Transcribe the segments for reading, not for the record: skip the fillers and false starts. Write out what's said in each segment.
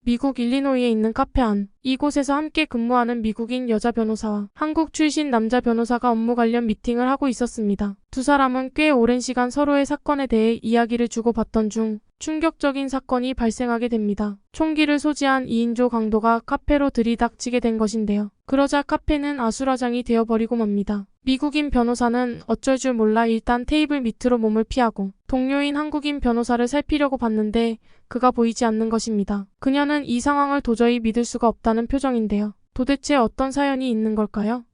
미국 일리노이에 있는 카페 안. 이곳에서 함께 근무하는 미국인 여자 변호사와 한국 출신 남자 변호사가 업무 관련 미팅을 하고 있었습니다. 두 사람은 꽤 오랜 시간 서로의 사건에 대해 이야기를 주고받던 중 충격적인 사건이 발생하게 됩니다. 총기를 소지한 2인조 강도가 카페로 들이닥치게 된 것인데요. 그러자 카페는 아수라장이 되어버리고 맙니다. 미국인 변호사는 어쩔 줄 몰라 일단 테이블 밑으로 몸을 피하고 동료인 한국인 변호사를 살피려고 봤는데 그가 보이지 않는 것입니다. 그녀는 이 상황을 도저히 믿을 수가 없다는 표정인데요. 도대체 어떤 사연이 있는 걸까요?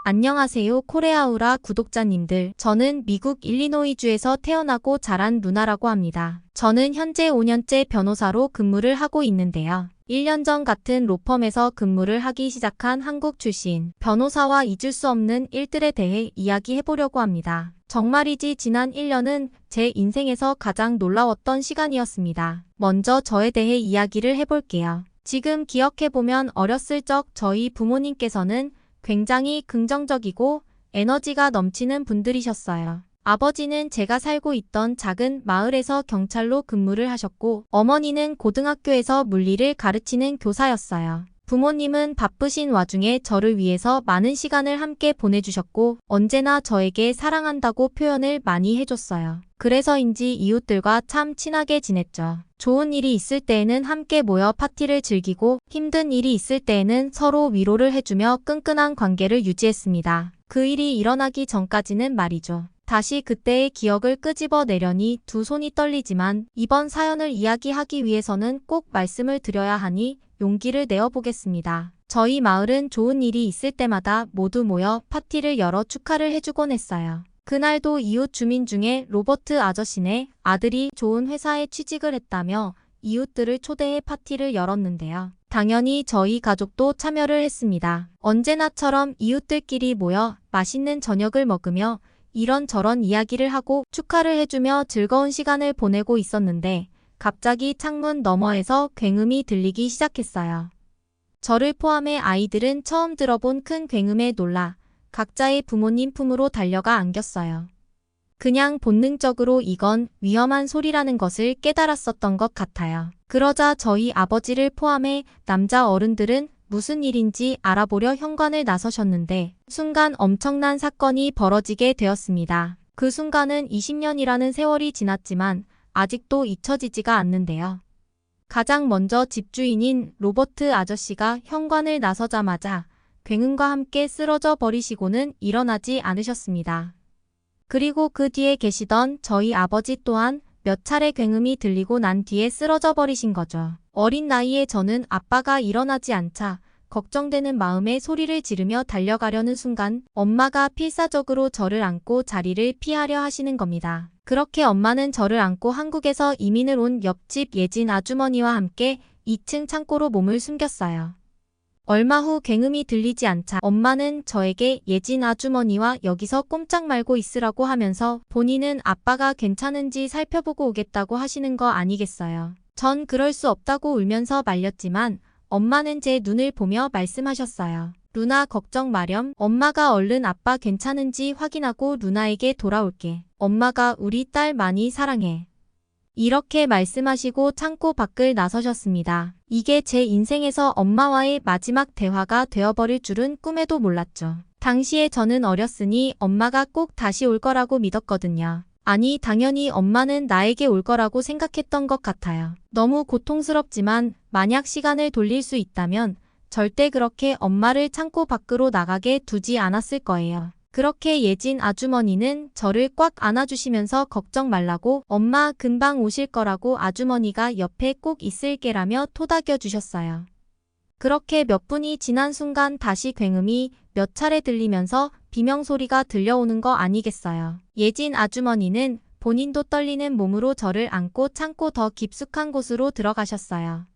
안녕하세요, 코레아우라 구독자님들. 저는 미국 일리노이주에서 태어나고 자란 루나라고 합니다. 저는 현재 5년째 변호사로 근무를 하고 있는데요. 1년 전 같은 로펌에서 근무를 하기 시작한 한국 출신 변호사와 잊을 수 없는 일들에 대해 이야기해보려고 합니다. 정말이지 지난 1년은 제 인생에서 가장 놀라웠던 시간이었습니다. 먼저 저에 대해 이야기를 해볼게요. 지금 기억해보면 어렸을 적 저희 부모님께서는 굉장히 긍정적이고 에너지가 넘치는 분들이셨어요. 아버지는 제가 살고 있던 작은 마을에서 경찰로 근무를 하셨고 어머니는 고등학교에서 물리를 가르치는 교사였어요. 부모님은 바쁘신 와중에 저를 위해서 많은 시간을 함께 보내주셨고 언제나 저에게 사랑한다고 표현을 많이 해줬어요. 그래서인지 이웃들과 참 친하게 지냈죠. 좋은 일이 있을 때에는 함께 모여 파티를 즐기고 힘든 일이 있을 때에는 서로 위로를 해주며 끈끈한 관계를 유지했습니다. 그 일이 일어나기 전까지는 말이죠. 다시 그때의 기억을 끄집어내려니 두 손이 떨리지만 이번 사연을 이야기하기 위해서는 꼭 말씀을 드려야 하니 용기를 내어보겠습니다. 저희 마을은 좋은 일이 있을 때마다 모두 모여 파티를 열어 축하를 해주곤 했어요. 그날도 이웃 주민 중에 로버트 아저씨네 아들이 좋은 회사에 취직을 했다며 이웃들을 초대해 파티를 열었는데요. 당연히 저희 가족도 참여를 했습니다. 언제나처럼 이웃들끼리 모여 맛있는 저녁을 먹으며 이런저런 이야기를 하고 축하를 해주며 즐거운 시간을 보내고 있었는데 갑자기 창문 너머에서 굉음이 들리기 시작했어요. 저를 포함해 아이들은 처음 들어본 큰 굉음에 놀라 각자의 부모님 품으로 달려가 안겼어요. 그냥 본능적으로 이건 위험한 소리라는 것을 깨달았었던 것 같아요. 그러자 저희 아버지를 포함해 남자 어른들은 무슨 일인지 알아보려 현관을 나서셨는데 순간 엄청난 사건이 벌어지게 되었습니다. 그 순간은 20년이라는 세월이 지났지만 아직도 잊혀지지가 않는데요. 가장 먼저 집주인인 로버트 아저씨가 현관을 나서자마자 굉음과 함께 쓰러져 버리시고는 일어나지 않으셨습니다. 그리고 그 뒤에 계시던 저희 아버지 또한 몇 차례 굉음이 들리고 난 뒤에 쓰러져 버리신 거죠. 어린 나이에 저는 아빠가 일어나지 않자 걱정되는 마음에 소리를 지르며 달려가려는 순간 엄마가 필사적으로 저를 안고 자리를 피하려 하시는 겁니다. 그렇게 엄마는 저를 안고 한국에서 이민을 온 옆집 예진 아주머니와 함께 2층 창고로 몸을 숨겼어요. 얼마 후 굉음이 들리지 않자 엄마는 저에게 예진 아주머니와 여기서 꼼짝 말고 있으라고 하면서 본인은 아빠가 괜찮은지 살펴보고 오겠다고 하시는 거 아니겠어요. 전 그럴 수 없다고 울면서 말렸지만 엄마는 제 눈을 보며 말씀하셨어요. 루나 걱정 마렴. 엄마가 얼른 아빠 괜찮은지 확인하고 루나에게 돌아올게. 엄마가 우리 딸 많이 사랑해. 이렇게 말씀하시고 창고 밖을 나서셨습니다. 이게 제 인생에서 엄마와의 마지막 대화가 되어버릴 줄은 꿈에도 몰랐죠. 당시에 저는 어렸으니 엄마가 꼭 다시 올 거라고 믿었거든요. 아니, 당연히 엄마는 나에게 올 거라고 생각했던 것 같아요. 너무 고통스럽지만 만약 시간을 돌릴 수 있다면 절대 그렇게 엄마를 창고 밖으로 나가게 두지 않았을 거예요. 그렇게 예진 아주머니는 저를 꽉 안아주시면서 걱정 말라고 엄마 금방 오실 거라고 아주머니가 옆에 꼭 있을게라며 토닥여 주셨어요. 그렇게 몇 분이 지난 순간 다시 굉음이 몇 차례 들리면서 비명소리가 들려오는 거 아니겠어요. 예진 아주머니는 본인도 떨리는 몸으로 저를 안고 창고 더 깊숙한 곳으로 들어가셨어요.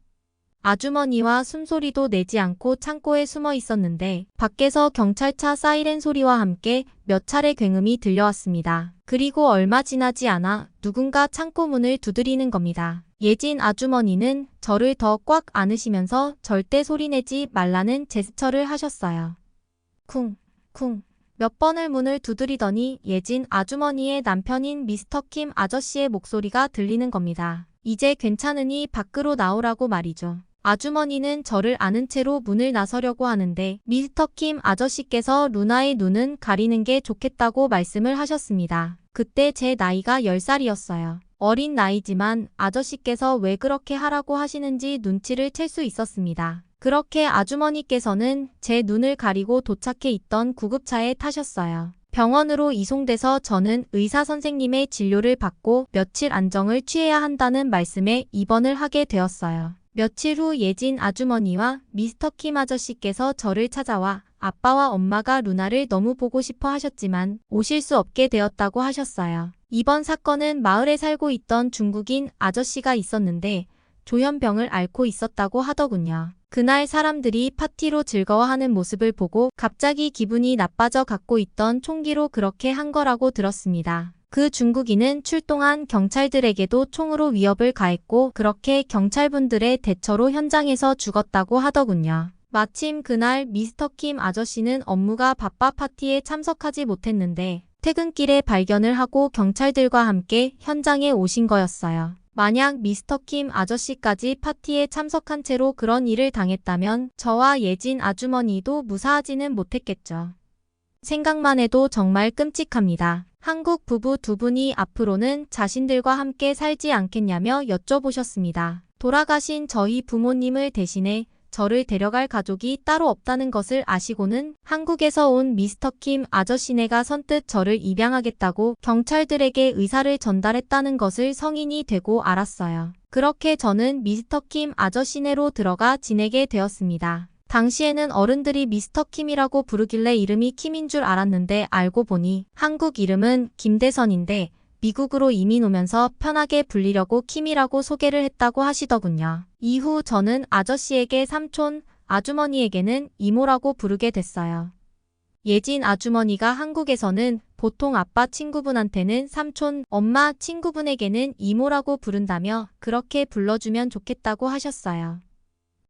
아주머니와 숨소리도 내지 않고 창고에 숨어 있었는데 밖에서 경찰차 사이렌 소리와 함께 몇 차례 굉음이 들려왔습니다. 그리고 얼마 지나지 않아 누군가 창고 문을 두드리는 겁니다. 예진 아주머니는 저를 더 꽉 안으시면서 절대 소리내지 말라는 제스처를 하셨어요. 쿵, 쿵. 몇 번을 문을 두드리더니 예진 아주머니의 남편인 미스터 킴 아저씨의 목소리가 들리는 겁니다. 이제 괜찮으니 밖으로 나오라고 말이죠. 아주머니는 저를 아는 채로 문을 나서려고 하는데 미스터 킴 아저씨께서 루나의 눈은 가리는 게 좋겠다고 말씀을 하셨습니다. 그때 제 나이가 10살이었어요. 어린 나이지만 아저씨께서 왜 그렇게 하라고 하시는지 눈치를 챌 수 있었습니다. 그렇게 아주머니께서는 제 눈을 가리고 도착해 있던 구급차에 타셨어요. 병원으로 이송돼서 저는 의사 선생님의 진료를 받고 며칠 안정을 취해야 한다는 말씀에 입원을 하게 되었어요. 며칠 후 예진 아주머니와 미스터 킴 아저씨께서 저를 찾아와 아빠와 엄마가 루나를 너무 보고 싶어 하셨지만 오실 수 없게 되었다고 하셨어요. 이번 사건은 마을에 살고 있던 중국인 아저씨가 있었는데 조현병을 앓고 있었다고 하더군요. 그날 사람들이 파티로 즐거워하는 모습을 보고 갑자기 기분이 나빠져 갖고 있던 총기로 그렇게 한 거라고 들었습니다. 그 중국인은 출동한 경찰들에게도 총으로 위협을 가했고 그렇게 경찰분들의 대처로 현장에서 죽었다고 하더군요. 마침 그날 미스터 킴 아저씨는 업무가 바빠 파티에 참석하지 못했는데 퇴근길에 발견을 하고 경찰들과 함께 현장에 오신 거였어요. 만약 미스터 킴 아저씨까지 파티에 참석한 채로 그런 일을 당했다면 저와 예진 아주머니도 무사하지는 못했겠죠. 생각만 해도 정말 끔찍합니다. 한국 부부 두 분이 앞으로는 자신들과 함께 살지 않겠냐며 여쭤보셨습니다. 돌아가신 저희 부모님을 대신해 저를 데려갈 가족이 따로 없다는 것을 아시고는 한국에서 온 미스터 킴 아저씨네가 선뜻 저를 입양하겠다고 경찰들에게 의사를 전달했다는 것을 성인이 되고 알았어요. 그렇게 저는 미스터 킴 아저씨네로 들어가 지내게 되었습니다. 당시에는 어른들이 미스터 킴이라고 부르길래 이름이 킴인 줄 알았는데 알고 보니 한국 이름은 김대선인데 미국으로 이민 오면서 편하게 불리려고 킴이라고 소개를 했다고 하시더군요. 이후 저는 아저씨에게 삼촌, 아주머니에게는 이모라고 부르게 됐어요. 예진 아주머니가 한국에서는 보통 아빠 친구분한테는 삼촌, 엄마 친구분에게는 이모라고 부른다며 그렇게 불러주면 좋겠다고 하셨어요.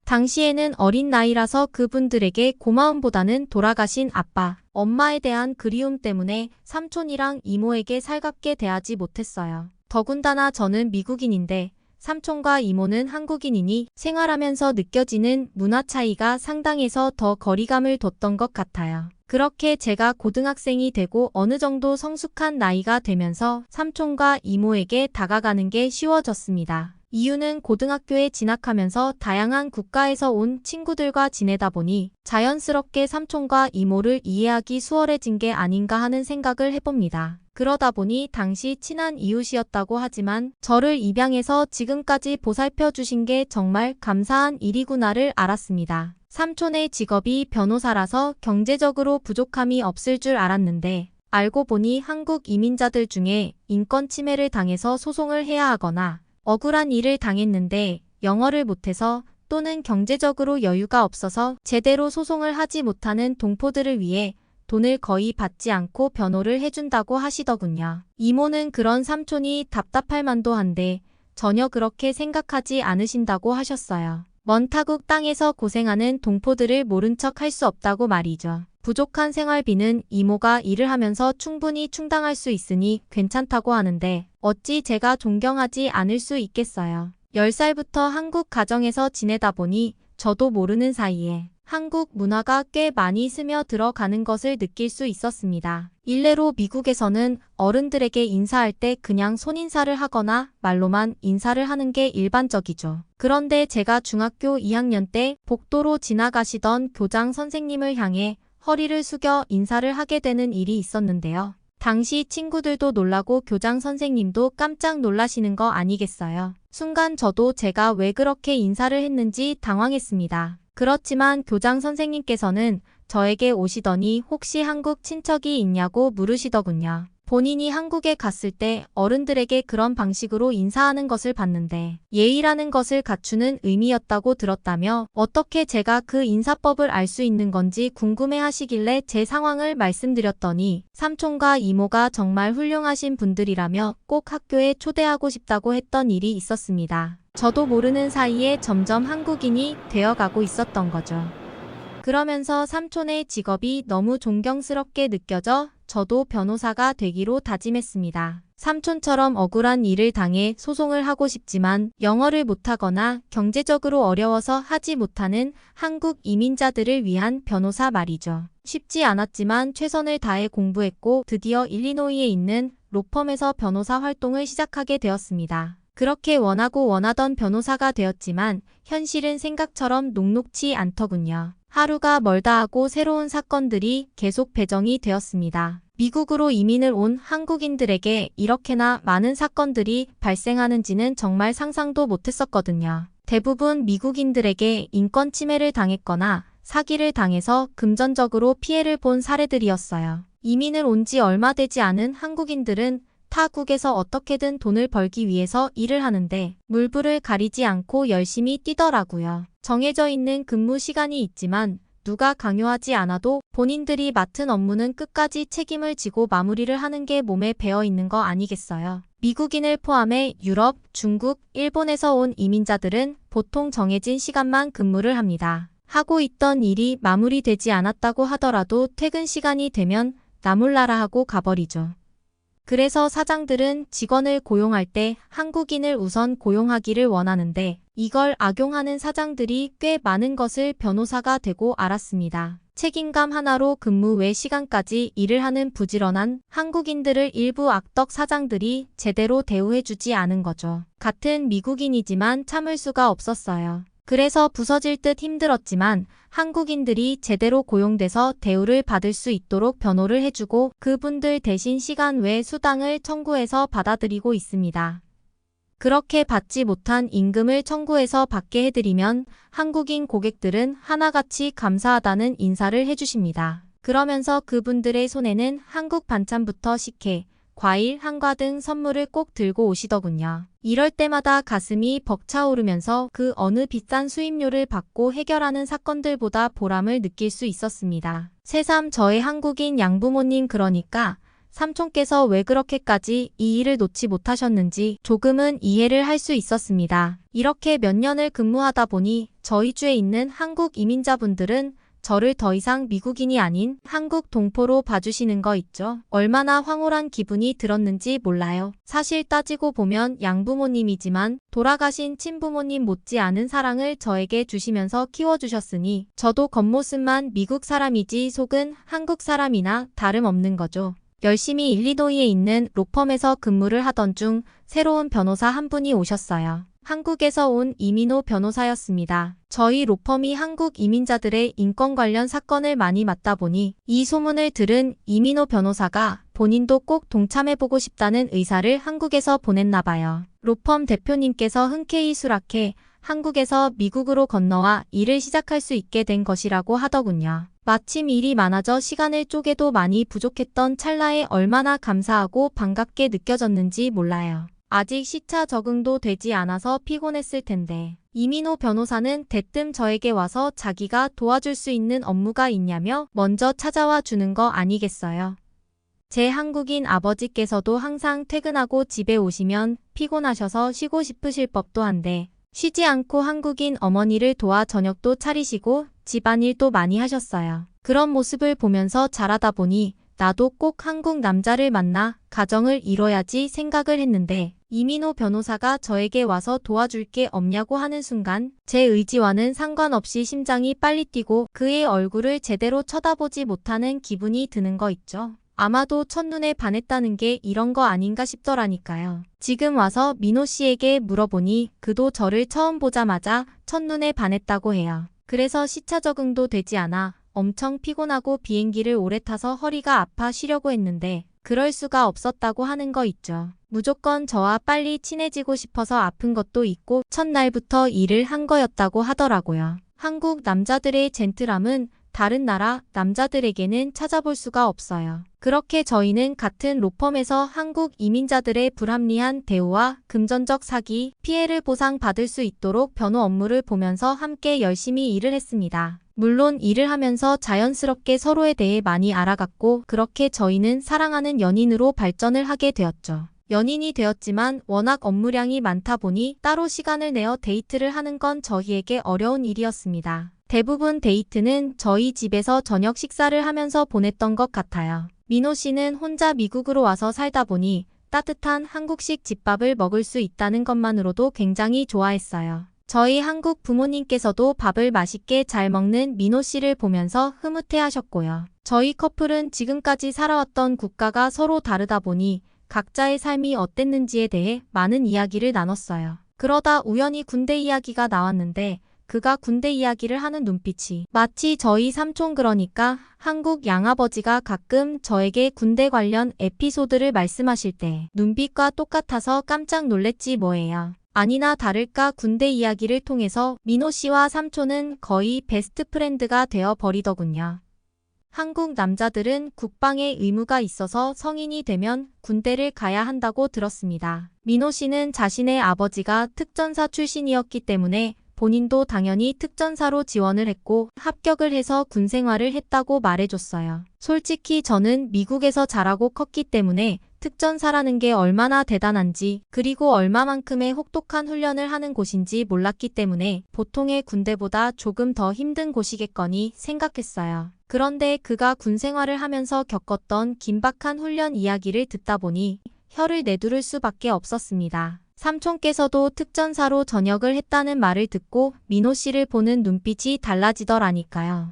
당시에는 어린 나이라서 그분들에게 고마움보다는 돌아가신 아빠, 엄마에 대한 그리움 때문에 삼촌이랑 이모에게 살갑게 대하지 못했어요. 더군다나 저는 미국인인데 삼촌과 이모는 한국인이니 생활하면서 느껴지는 문화 차이가 상당해서 더 거리감을 뒀던 것 같아요. 그렇게 제가 고등학생이 되고 어느 정도 성숙한 나이가 되면서 삼촌과 이모에게 다가가는 게 쉬워졌습니다. 이유는 고등학교에 진학하면서 다양한 국가에서 온 친구들과 지내다 보니 자연스럽게 삼촌과 이모를 이해하기 수월해진 게 아닌가 하는 생각을 해봅니다. 그러다 보니 당시 친한 이웃이었다고 하지만 저를 입양해서 지금까지 보살펴 주신 게 정말 감사한 일이구나를 알았습니다. 삼촌의 직업이 변호사라서 경제적으로 부족함이 없을 줄 알았는데 알고 보니 한국 이민자들 중에 인권 침해를 당해서 소송을 해야 하거나 억울한 일을 당했는데 영어를 못해서 또는 경제적으로 여유가 없어서 제대로 소송을 하지 못하는 동포들을 위해 돈을 거의 받지 않고 변호를 해준다고 하시더군요. 이모는 그런 삼촌이 답답할 만도 한데 전혀 그렇게 생각하지 않으신다고 하셨어요. 먼 타국 땅에서 고생하는 동포들을 모른 척 할 수 없다고 말이죠. 부족한 생활비는 이모가 일을 하면서 충분히 충당할 수 있으니 괜찮다고 하는데 어찌 제가 존경하지 않을 수 있겠어요. 10살부터 한국 가정에서 지내다 보니 저도 모르는 사이에 한국 문화가 꽤 많이 스며들어가는 것을 느낄 수 있었습니다. 일례로 미국에서는 어른들에게 인사할 때 그냥 손인사를 하거나 말로만 인사를 하는 게 일반적이죠. 그런데 제가 중학교 2학년 때 복도로 지나가시던 교장 선생님을 향해 허리를 숙여 인사를 하게 되는 일이 있었는데요. 당시 친구들도 놀라고 교장 선생님도 깜짝 놀라시는 거 아니겠어요? 순간 저도 제가 왜 그렇게 인사를 했는지 당황했습니다. 그렇지만 교장 선생님께서는 저에게 오시더니 혹시 한국 친척이 있냐고 물으시더군요. 본인이 한국에 갔을 때 어른들에게 그런 방식으로 인사하는 것을 봤는데 예의라는 것을 갖추는 의미였다고 들었다며 어떻게 제가 그 인사법을 알 수 있는 건지 궁금해 하시길래 제 상황을 말씀드렸더니 삼촌과 이모가 정말 훌륭하신 분들이라며 꼭 학교에 초대하고 싶다고 했던 일이 있었습니다. 저도 모르는 사이에 점점 한국인이 되어가고 있었던 거죠. 그러면서 삼촌의 직업이 너무 존경스럽게 느껴져 저도 변호사가 되기로 다짐했습니다. 삼촌처럼 억울한 일을 당해 소송을 하고 싶지만 영어를 못하거나 경제적으로 어려워서 하지 못하는 한국 이민자들을 위한 변호사 말이죠. 쉽지 않았지만 최선을 다해 공부했고 드디어 일리노이에 있는 로펌에서 변호사 활동을 시작하게 되었습니다. 그렇게 원하고 원하던 변호사가 되었지만 현실은 생각처럼 녹록치 않더군요. 하루가 멀다 하고 새로운 사건들이 계속 배정이 되었습니다. 미국으로 이민을 온 한국인들에게 이렇게나 많은 사건들이 발생하는지는 정말 상상도 못했었거든요. 대부분 미국인들에게 인권 침해를 당했거나 사기를 당해서 금전적으로 피해를 본 사례들이었어요. 이민을 온 지 얼마 되지 않은 한국인들은 타국에서 어떻게든 돈을 벌기 위해서 일을 하는데 물불을 가리지 않고 열심히 뛰더라고요. 정해져 있는 근무 시간이 있지만 누가 강요하지 않아도 본인들이 맡은 업무는 끝까지 책임을 지고 마무리를 하는 게 몸에 배어 있는 거 아니겠어요? 미국인을 포함해 유럽, 중국, 일본에서 온 이민자들은 보통 정해진 시간만 근무를 합니다. 하고 있던 일이 마무리되지 않았다고 하더라도 퇴근 시간이 되면 나몰라라 하고 가버리죠. 그래서 사장들은 직원을 고용할 때 한국인을 우선 고용하기를 원하는데 이걸 악용하는 사장들이 꽤 많은 것을 변호사가 되고 알았습니다. 책임감 하나로 근무 외 시간까지 일을 하는 부지런한 한국인들을 일부 악덕 사장들이 제대로 대우해주지 않은 거죠. 같은 미국인이지만 참을 수가 없었어요. 그래서 부서질 듯 힘들었지만 한국인들이 제대로 고용돼서 대우를 받을 수 있도록 변호를 해주고 그분들 대신 시간 외 수당을 청구해서 받아들이고 있습니다. 그렇게 받지 못한 임금을 청구해서 받게 해드리면 한국인 고객들은 하나같이 감사하다는 인사를 해주십니다. 그러면서 그분들의 손에는 한국 반찬부터 식혜, 과일, 한과 등 선물을 꼭 들고 오시더군요. 이럴 때마다 가슴이 벅차오르면서 그 어느 비싼 수임료를 받고 해결하는 사건들보다 보람을 느낄 수 있었습니다. 새삼 저의 한국인 양부모님 그러니까 삼촌께서 왜 그렇게까지 이 일을 놓지 못하셨는지 조금은 이해를 할 수 있었습니다. 이렇게 몇 년을 근무하다 보니 저희 주에 있는 한국 이민자분들은 저를 더 이상 미국인이 아닌 한국 동포로 봐주시는 거 있죠. 얼마나 황홀한 기분이 들었는지 몰라요. 사실 따지고 보면 양부모님이지만 돌아가신 친부모님 못지않은 사랑을 저에게 주시면서 키워주셨으니 저도 겉모습만 미국 사람이지 속은 한국 사람이나 다름없는 거죠. 열심히 일리노이에 있는 로펌에서 근무를 하던 중 새로운 변호사 한 분이 오셨어요. 한국에서 온 이민호 변호사였습니다. 저희 로펌이 한국 이민자들의 인권 관련 사건을 많이 맡다 보니 이 소문을 들은 이민호 변호사가 본인도 꼭 동참해보고 싶다는 의사를 한국에서 보냈나 봐요. 로펌 대표님께서 흔쾌히 수락해 한국에서 미국으로 건너와 일을 시작할 수 있게 된 것이라고 하더군요. 마침 일이 많아져 시간을 쪼개도 많이 부족했던 찰나에 얼마나 감사하고 반갑게 느껴졌는지 몰라요. 아직 시차 적응도 되지 않아서 피곤했을 텐데 이민호 변호사는 대뜸 저에게 와서 자기가 도와줄 수 있는 업무가 있냐며 먼저 찾아와 주는 거 아니겠어요. 제 한국인 아버지께서도 항상 퇴근하고 집에 오시면 피곤하셔서 쉬고 싶으실 법도 한데 쉬지 않고 한국인 어머니를 도와 저녁도 차리시고 집안일도 많이 하셨어요. 그런 모습을 보면서 자라다 보니 나도 꼭 한국 남자를 만나 가정을 이뤄야지 생각을 했는데 이민호 변호사가 저에게 와서 도와줄 게 없냐고 하는 순간 제 의지와는 상관없이 심장이 빨리 뛰고 그의 얼굴을 제대로 쳐다보지 못하는 기분이 드는 거 있죠. 아마도 첫눈에 반했다는 게 이런 거 아닌가 싶더라니까요. 지금 와서 민호 씨에게 물어보니 그도 저를 처음 보자마자 첫눈에 반했다고 해요. 그래서 시차 적응도 되지 않아 엄청 피곤하고 비행기를 오래 타서 허리가 아파 쉬려고 했는데 그럴 수가 없었다고 하는 거 있죠. 무조건 저와 빨리 친해지고 싶어서 아픈 것도 있고 첫날부터 일을 한 거였다고 하더라고요. 한국 남자들의 젠틀함은 다른 나라 남자들에게는 찾아볼 수가 없어요. 그렇게 저희는 같은 로펌에서 한국 이민자들의 불합리한 대우와 금전적 사기, 피해를 보상받을 수 있도록 변호 업무를 보면서 함께 열심히 일을 했습니다. 물론 일을 하면서 자연스럽게 서로에 대해 많이 알아갔고 그렇게 저희는 사랑하는 연인으로 발전을 하게 되었죠. 연인이 되었지만 워낙 업무량이 많다 보니 따로 시간을 내어 데이트를 하는 건 저희에게 어려운 일이었습니다. 대부분 데이트는 저희 집에서 저녁 식사를 하면서 보냈던 것 같아요. 민호 씨는 혼자 미국으로 와서 살다 보니 따뜻한 한국식 집밥을 먹을 수 있다는 것만으로도 굉장히 좋아했어요. 저희 한국 부모님께서도 밥을 맛있게 잘 먹는 민호 씨를 보면서 흐뭇해하셨고요. 저희 커플은 지금까지 살아왔던 국가가 서로 다르다 보니 각자의 삶이 어땠는지에 대해 많은 이야기를 나눴어요. 그러다 우연히 군대 이야기가 나왔는데 그가 군대 이야기를 하는 눈빛이 마치 저희 삼촌 그러니까 한국 양아버지가 가끔 저에게 군대 관련 에피소드를 말씀하실 때 눈빛과 똑같아서 깜짝 놀랬지 뭐예요. 아니나 다를까 군대 이야기를 통해서 민호 씨와 삼촌은 거의 베스트 프렌드가 되어 버리더군요. 한국 남자들은 국방에 의무가 있어서 성인이 되면 군대를 가야 한다고 들었습니다. 민호 씨는 자신의 아버지가 특전사 출신이었기 때문에 본인도 당연히 특전사로 지원을 했고 합격을 해서 군 생활을 했다고 말해줬어요. 솔직히 저는 미국에서 자라고 컸기 때문에 특전사라는 게 얼마나 대단한지 그리고 얼마만큼의 혹독한 훈련을 하는 곳인지 몰랐기 때문에 보통의 군대보다 조금 더 힘든 곳이겠거니 생각했어요. 그런데 그가 군 생활을 하면서 겪었던 긴박한 훈련 이야기를 듣다 보니 혀를 내두를 수밖에 없었습니다. 삼촌께서도 특전사로 전역을 했다는 말을 듣고 민호 씨를 보는 눈빛이 달라지더라니까요.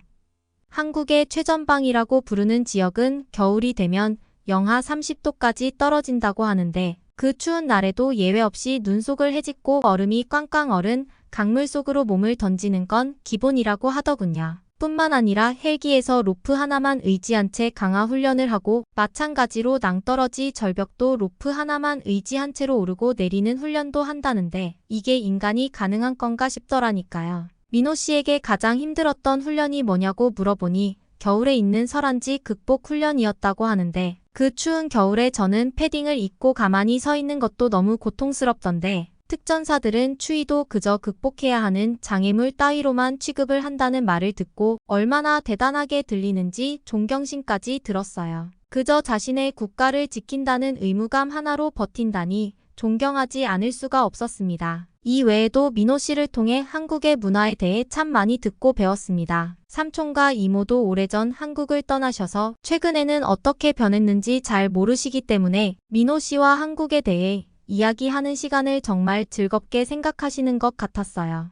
한국의 최전방이라고 부르는 지역은 겨울이 되면 영하 30도까지 떨어진다고 하는데 그 추운 날에도 예외 없이 눈속을 헤집고 얼음이 꽝꽝 얼은 강물 속으로 몸을 던지는 건 기본이라고 하더군요. 뿐만 아니라 헬기에서 로프 하나만 의지한 채 강화 훈련을 하고 마찬가지로 낭떠러지 절벽도 로프 하나만 의지한 채로 오르고 내리는 훈련도 한다는데 이게 인간이 가능한 건가 싶더라니까요. 민호 씨에게 가장 힘들었던 훈련이 뭐냐고 물어보니 겨울에 있는 설안지 극복 훈련이었다고 하는데 그 추운 겨울에 저는 패딩을 입고 가만히 서 있는 것도 너무 고통스럽던데 특전사들은 추위도 그저 극복해야 하는 장애물 따위로만 취급을 한다는 말을 듣고 얼마나 대단하게 들리는지 존경심까지 들었어요. 그저 자신의 국가를 지킨다는 의무감 하나로 버틴다니 존경하지 않을 수가 없었습니다. 이 외에도 민호 씨를 통해 한국의 문화에 대해 참 많이 듣고 배웠습니다. 삼촌과 이모도 오래전 한국을 떠나셔서 최근에는 어떻게 변했는지 잘 모르시기 때문에 민호 씨와 한국에 대해 이야기하는 시간을 정말 즐겁게 생각하시는 것 같았어요.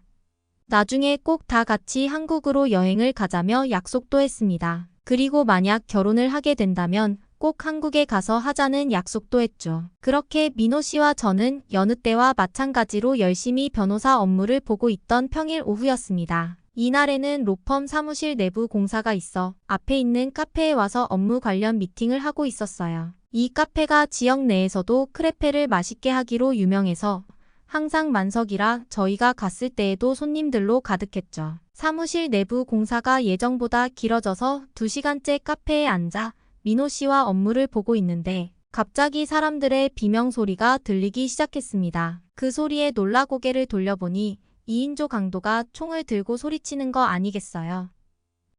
나중에 꼭 다 같이 한국으로 여행을 가자며 약속도 했습니다. 그리고 만약 결혼을 하게 된다면 꼭 한국에 가서 하자는 약속도 했죠. 그렇게 민호 씨와 저는 여느 때와 마찬가지로 열심히 변호사 업무를 보고 있던 평일 오후였습니다. 이날에는 로펌 사무실 내부 공사가 있어 앞에 있는 카페에 와서 업무 관련 미팅을 하고 있었어요. 이 카페가 지역 내에서도 크레페를 맛있게 하기로 유명해서 항상 만석이라 저희가 갔을 때에도 손님들로 가득했죠. 사무실 내부 공사가 예정보다 길어져서 2시간째 카페에 앉아 민호 씨와 업무를 보고 있는데 갑자기 사람들의 비명소리가 들리기 시작했습니다. 그 소리에 놀라 고개를 돌려보니 2인조 강도가 총을 들고 소리치는 거 아니겠어요?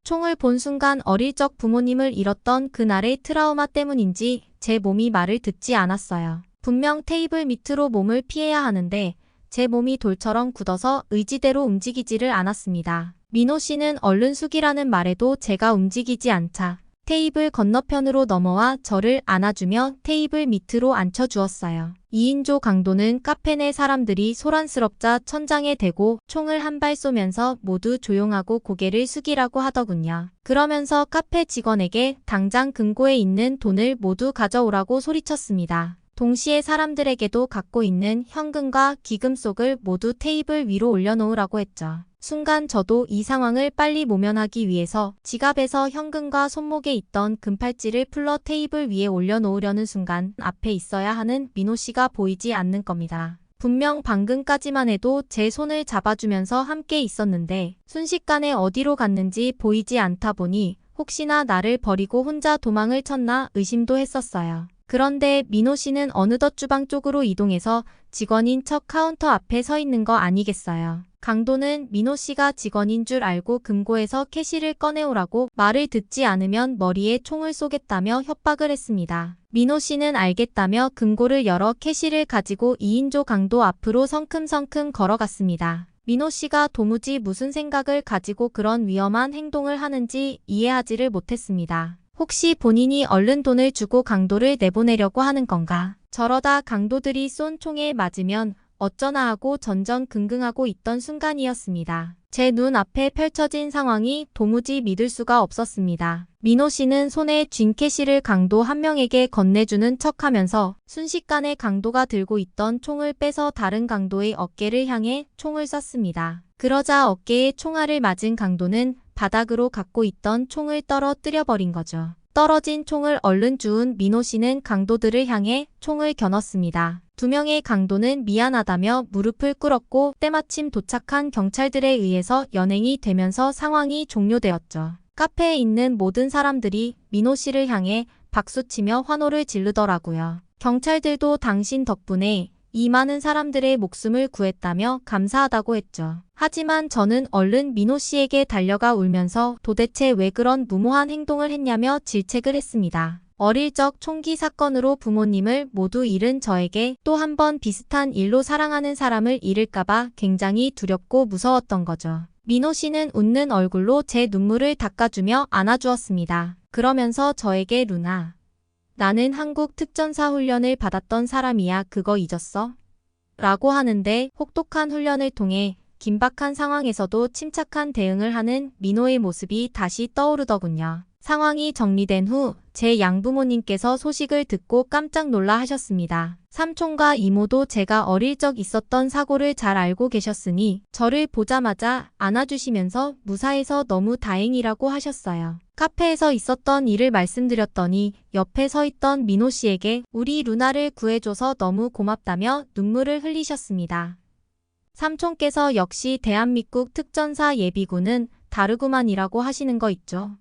총을 본 순간 어릴 적 부모님을 잃었던 그날의 트라우마 때문인지 제 몸이 말을 듣지 않았어요. 분명 테이블 밑으로 몸을 피해야 하는데 제 몸이 돌처럼 굳어서 의지대로 움직이지를 않았습니다. 민호 씨는 얼른 숙이라는 말에도 제가 움직이지 않자 테이블 건너편으로 넘어와 저를 안아주며 테이블 밑으로 앉혀주었어요. 2인조 강도는 카페 내 사람들이 소란스럽자 천장에 대고 총을 한 발 쏘면서 모두 조용하고 고개를 숙이라고 하더군요. 그러면서 카페 직원에게 당장 금고에 있는 돈을 모두 가져오라고 소리쳤습니다. 동시에 사람들에게도 갖고 있는 현금과 기금속을 모두 테이블 위로 올려놓으라고 했죠. 순간 저도 이 상황을 빨리 모면하기 위해서 지갑에서 현금과 손목에 있던 금팔찌를 풀러 테이블 위에 올려놓으려는 순간 앞에 있어야 하는 민호 씨가 보이지 않는 겁니다. 분명 방금까지만 해도 제 손을 잡아주면서 함께 있었는데 순식간에 어디로 갔는지 보이지 않다 보니 혹시나 나를 버리고 혼자 도망을 쳤나 의심도 했었어요. 그런데 민호 씨는 어느덧 주방 쪽으로 이동해서 직원인 척 카운터 앞에 서 있는 거 아니겠어요. 강도는 민호 씨가 직원인 줄 알고 금고에서 캐시를 꺼내오라고 말을 듣지 않으면 머리에 총을 쏘겠다며 협박을 했습니다. 민호 씨는 알겠다며 금고를 열어 캐시를 가지고 2인조 강도 앞으로 성큼성큼 걸어갔습니다. 민호 씨가 도무지 무슨 생각을 가지고 그런 위험한 행동을 하는지 이해하지를 못했습니다. 혹시 본인이 얼른 돈을 주고 강도를 내보내려고 하는 건가? 저러다 강도들이 쏜 총에 맞으면 어쩌나 하고 전전긍긍하고 있던 순간이었습니다. 제 눈 앞에 펼쳐진 상황이 도무지 믿을 수가 없었습니다. 민호 씨는 손에 쥔 캐시를 강도 한 명에게 건네주는 척하면서 순식간에 강도가 들고 있던 총을 빼서 다른 강도의 어깨를 향해 총을 쐈습니다. 그러자 어깨에 총알을 맞은 강도는 바닥으로 갖고 있던 총을 떨어뜨려 버린 거죠. 떨어진 총을 얼른 주운 민호 씨는 강도들을 향해 총을 겨눴습니다. 두 명의 강도는 미안하다며 무릎을 꿇었고 때마침 도착한 경찰들에 의해서 연행이 되면서 상황이 종료되었죠. 카페에 있는 모든 사람들이 민호 씨를 향해 박수치며 환호를 지르더라고요. 경찰들도 당신 덕분에 이 많은 사람들의 목숨을 구했다며 감사하다고 했죠. 하지만 저는 얼른 민호 씨에게 달려가 울면서 도대체 왜 그런 무모한 행동을 했냐며 질책을 했습니다. 어릴 적 총기 사건으로 부모님을 모두 잃은 저에게 또 한 번 비슷한 일로 사랑하는 사람을 잃을까봐 굉장히 두렵고 무서웠던 거죠. 민호 씨는 웃는 얼굴로 제 눈물을 닦아주며 안아주었습니다. 그러면서 저에게 루나, 나는 한국 특전사 훈련을 받았던 사람이야. 그거 잊었어? 라고 하는데 혹독한 훈련을 통해 긴박한 상황에서도 침착한 대응을 하는 민호의 모습이 다시 떠오르더군요. 상황이 정리된 후 제 양부모님께서 소식을 듣고 깜짝 놀라 하셨습니다. 삼촌과 이모도 제가 어릴 적 있었던 사고를 잘 알고 계셨으니 저를 보자마자 안아주시면서 무사해서 너무 다행이라고 하셨어요. 카페에서 있었던 일을 말씀드렸더니 옆에 서 있던 민호 씨에게 우리 루나를 구해줘서 너무 고맙다며 눈물을 흘리셨습니다. 삼촌께서 역시 대한민국 특전사 예비군은 다르구만이라고 하시는 거 있죠.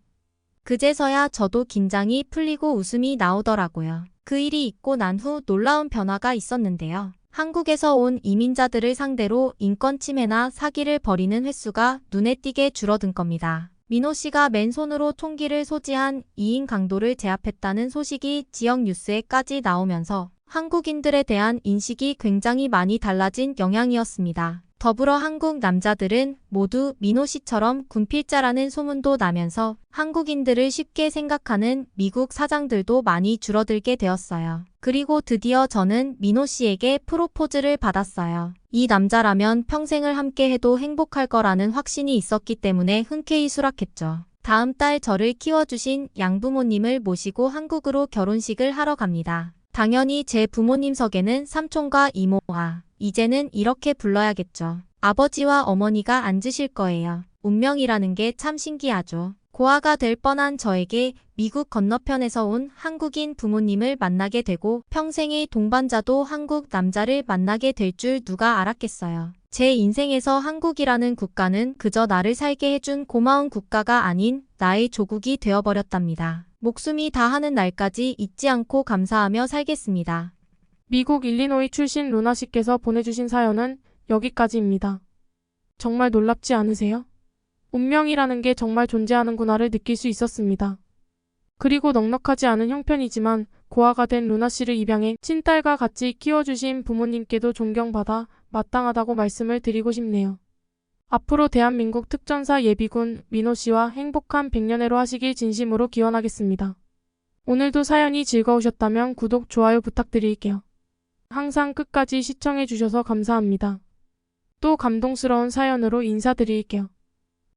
그제서야 저도 긴장이 풀리고 웃음이 나오더라고요. 그 일이 있고 난 후 놀라운 변화가 있었는데요. 한국에서 온 이민자들을 상대로 인권 침해나 사기를 벌이는 횟수가 눈에 띄게 줄어든 겁니다. 민호 씨가 맨손으로 총기를 소지한 2인 강도를 제압했다는 소식이 지역 뉴스에까지 나오면서 한국인들에 대한 인식이 굉장히 많이 달라진 영향이었습니다. 더불어 한국 남자들은 모두 민호 씨처럼 군필자라는 소문도 나면서 한국인들을 쉽게 생각하는 미국 사장들도 많이 줄어들게 되었어요. 그리고 드디어 저는 민호 씨에게 프로포즈를 받았어요. 이 남자라면 평생을 함께 해도 행복할 거라는 확신이 있었기 때문에 흔쾌히 수락했죠. 다음 달 저를 키워주신 양부모님을 모시고 한국으로 결혼식을 하러 갑니다. 당연히 제 부모님석에는 삼촌과 이모와 이제는 이렇게 불러야겠죠. 아버지와 어머니가 앉으실 거예요. 운명이라는 게 참 신기하죠. 고아가 될 뻔한 저에게 미국 건너편에서 온 한국인 부모님을 만나게 되고 평생의 동반자도 한국 남자를 만나게 될 줄 누가 알았겠어요. 제 인생에서 한국이라는 국가는 그저 나를 살게 해준 고마운 국가가 아닌 나의 조국이 되어버렸답니다. 목숨이 다하는 날까지 잊지 않고 감사하며 살겠습니다. 미국 일리노이 출신 루나 씨께서 보내주신 사연은 여기까지입니다. 정말 놀랍지 않으세요? 운명이라는 게 정말 존재하는구나를 느낄 수 있었습니다. 그리고 넉넉하지 않은 형편이지만 고아가 된 루나 씨를 입양해 친딸과 같이 키워주신 부모님께도 존경받아 마땅하다고 말씀을 드리고 싶네요. 앞으로 대한민국 특전사 예비군 민호 씨와 행복한 100년회로 하시길 진심으로 기원하겠습니다. 오늘도 사연이 즐거우셨다면 구독, 좋아요 부탁드릴게요. 항상 끝까지 시청해주셔서 감사합니다. 또 감동스러운 사연으로 인사드릴게요.